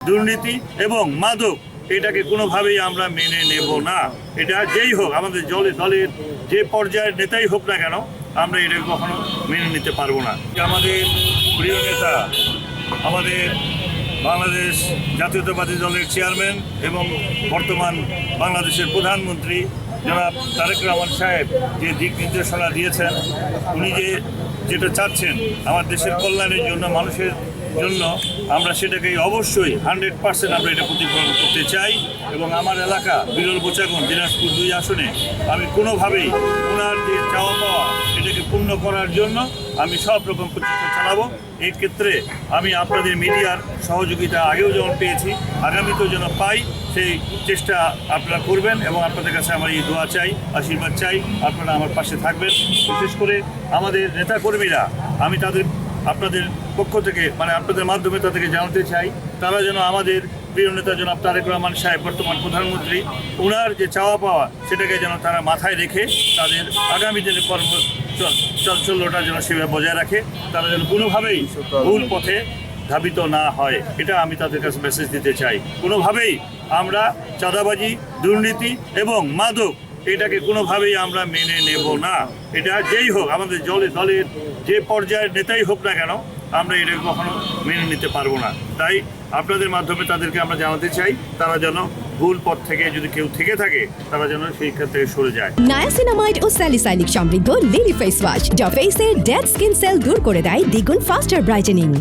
দুর্নীতি এবং মাদক এটাকে কোনোভাবেই আমরা মেনে নেব না। এটা যেই হোক, আমাদের দলের যে পর্যায়ের নেতাই হোক না কেন, আমরা এটাকে কখনো মেনে নিতে পারবো না। আমাদের প্রিয় নেতা, আমাদের বাংলাদেশ জাতীয়তাবাদী দলের চেয়ারম্যান এবং বর্তমান বাংলাদেশের প্রধানমন্ত্রী জনাব তারেক রহমান সাহেব যে দিক নির্দেশনা দিয়েছেন, উনি যেটা চাচ্ছেন আমার দেশের কল্যাণের জন্য, মানুষের জন্য, আমরা সেটাকে অবশ্যই 100% আমরা এটা প্রতিফলন করতে চাই। এবং আমার এলাকা বিরল বোচাগঞ্জ দিনাজপুর 2 আসনে আমি কোনোভাবেই ওনার যে চাওয়া পাওয়া এটাকে পূর্ণ করার জন্য আমি সব রকম প্রচেষ্টা চালাবো। এই ক্ষেত্রে আমি আপনাদের মিডিয়ার সহযোগিতা আগেও যেমন পেয়েছি, আগামীতেও যেন পাই, সেই চেষ্টা আপনারা করবেন এবং আপনাদের কাছে আমার এই দোয়া চাই, আশীর্বাদ চাই, আপনারা আমার পাশে থাকবেন। বিশেষ করে আমাদের নেতাকর্মীরা, আমি আপনাদের পক্ষ থেকে আপনাদের মাধ্যমে তাদেরকে জানাতে চাই, তারা যেন আমাদের প্রিয় নেতা জনাব তারেক রহমান সাহেব বর্তমান প্রধানমন্ত্রী, ওনার যে চাওয়া পাওয়া সেটাকে যেন তারা মাথায় রেখে তাদের আগামী দিনের চাঞ্চল্যটা যেন সেভাবে বজায় রাখে, তারা যেন কোনোভাবেই ভুল পথে ধাবিত না হয়, এটা আমি তাদের কাছে মেসেজ দিতে চাই। কোনোভাবেই আমরা চাঁদাবাজি, দুর্নীতি এবং মাদক এটাকে কোনোভাবেই আমরা মেনে নেব না। এটা যেই হোক, আমাদের দলের যে পর্যায়ের নেতাই হোক না কেন, আমরা এটাকে কখনো মেনে নিতে পারবো না। তাই আপনাদের মাধ্যমে তাদেরকে আমরা জানাতে চাই, তারা যেন ভুল পথ থেকে যদি কেউ থেকে থাকে, তারা যেন সেই ক্ষেত্রে সরে যায়। নায়াসিনামাইড ও স্যালিসাইলিক সমৃদ্ধ লিলি ফেস ওয়াশ, যা ফেসের ডেড স্কিন সেল দূর করে দেয় দ্বিগুণ ফাস্টার ব্রাইটেনিং।